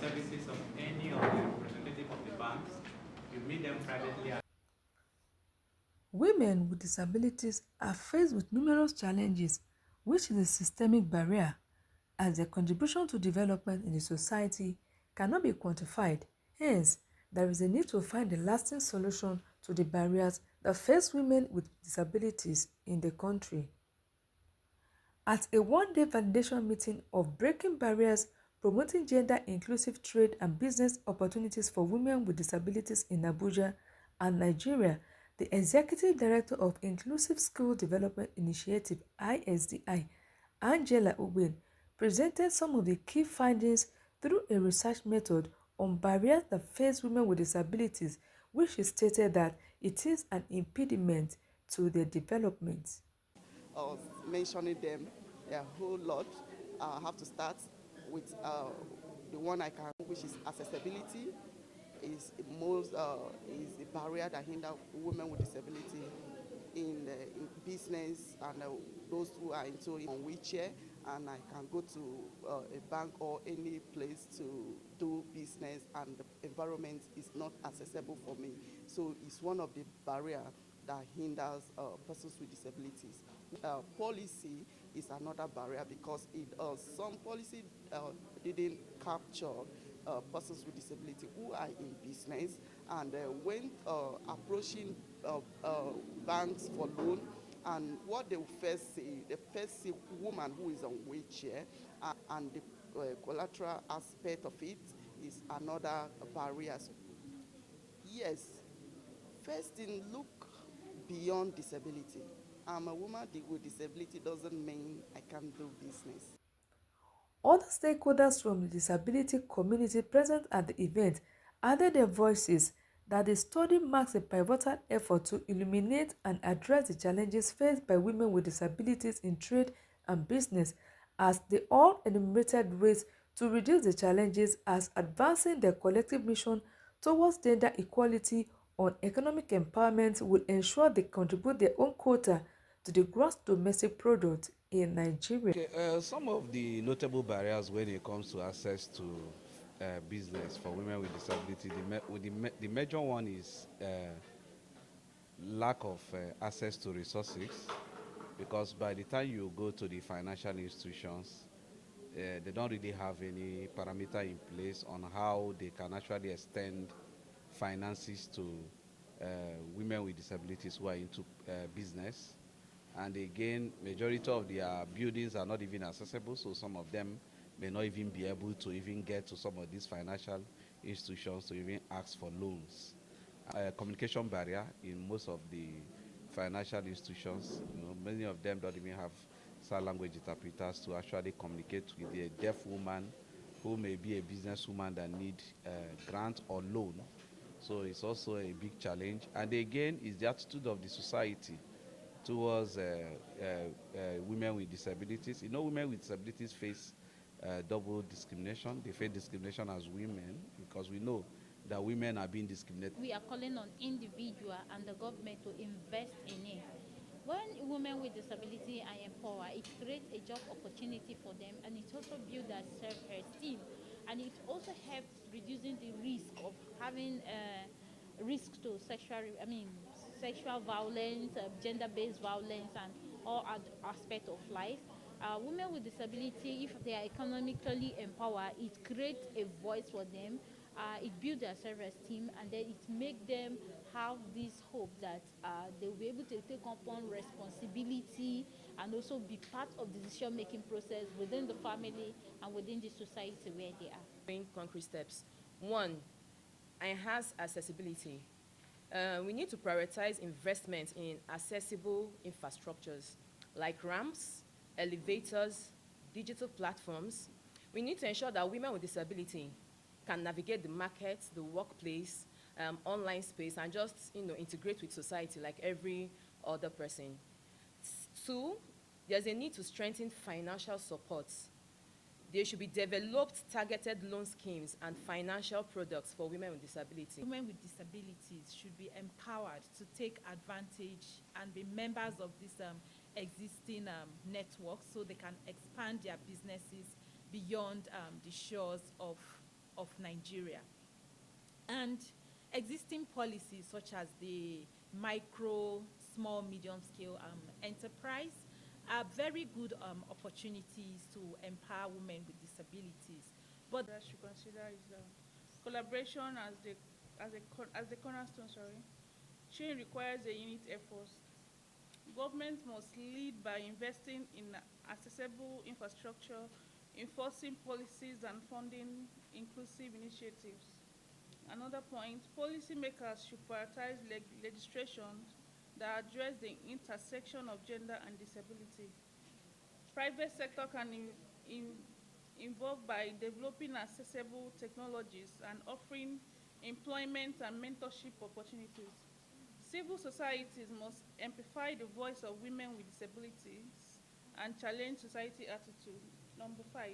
services of any of the representative of the banks. You meet them privately. Women with disabilities are faced with numerous challenges, which is a systemic barrier, as their contribution to development in the society cannot be quantified. Hence, there is a need to find a lasting solution to the barriers that face women with disabilities in the country. At a one-day validation meeting of Breaking Barriers, Promoting Gender-Inclusive Trade and Business Opportunities for Women with Disabilities in Abuja and Nigeria, the Executive Director of Inclusive Skill Development Initiative (ISDI), Angela Owen, presented some of the key findings through a research method on barriers that face women with disabilities, which she stated that it is an impediment to their development. Or mentioning them a whole lot. I have to start with the one I can, which is accessibility. Is the barrier that hinder women with disability in business and those who are into on wheelchair, and I can go to a bank or any place to do business, and the environment is not accessible for me. So it's one of the barrier that hinders persons with disabilities. Policy is another barrier because some policy didn't capture persons with disability who are in business, and when approaching banks for loan, and what they will first see woman who is on wheelchair, and the collateral aspect of it is another barrier. Yes, first thing, look beyond disability. I'm a woman with disability doesn't mean I can't do business. Other stakeholders from the disability community present at the event added their voices that the study marks a pivotal effort to illuminate and address the challenges faced by women with disabilities in trade and business, as they all enumerated ways to reduce the challenges as advancing their collective mission towards gender equality on economic empowerment will ensure they contribute their own quota to the gross domestic product in Nigeria. Okay, some of the notable barriers when it comes to access to business for women with disability, the major one is lack of access to resources, because by the time you go to the financial institutions, they don't really have any parameter in place on how they can actually extend finances to women with disabilities who are into business. And again, majority of their buildings are not even accessible, so some of them may not even be able to even get to some of these financial institutions to even ask for loans. Communication barrier in most of the financial institutions. Many of them don't even have sign language interpreters to actually communicate with a deaf woman who may be a businesswoman that need grant or loan. So it's also a big challenge. And again, it's the attitude of the society towards women with disabilities. Women with disabilities face double discrimination. They face discrimination as women because we know that women are being discriminated. We are calling on individual and the government to invest in it. When women with disability are empowered, it creates a job opportunity for them, and it also builds their self-esteem, and it also helps reducing the risk of having risk to sexual violence, gender-based violence, and all other aspects of life. Women with disability, if they are economically empowered, it creates a voice for them. It builds their self-esteem, and then it makes them have this hope that they will be able to take upon responsibility and also be part of the decision-making process within the family and within the society where they are. Concrete steps. One, enhance accessibility. We need to prioritize investment in accessible infrastructures like ramps, elevators, digital platforms. We need to ensure that women with disability can navigate the market, the workplace, online space, and just integrate with society like every other person. Two, there's a need to strengthen financial support. There should be developed targeted loan schemes and financial products for women with disability. Women with disabilities should be empowered to take advantage and be members of this existing network so they can expand their businesses beyond the shores of of Nigeria. And existing policies such as the micro, small, medium scale enterprise are very good opportunities to empower women with disabilities. But That should consider is collaboration as the cornerstone. Sorry, change requires a unit effort. Government must lead by investing in accessible infrastructure, enforcing policies, and funding inclusive initiatives. Another point, policymakers should prioritize legislation that address the intersection of gender and disability. Private sector can involve by developing accessible technologies and offering employment and mentorship opportunities. Civil societies must amplify the voice of women with disabilities and challenge society attitude. Number 5,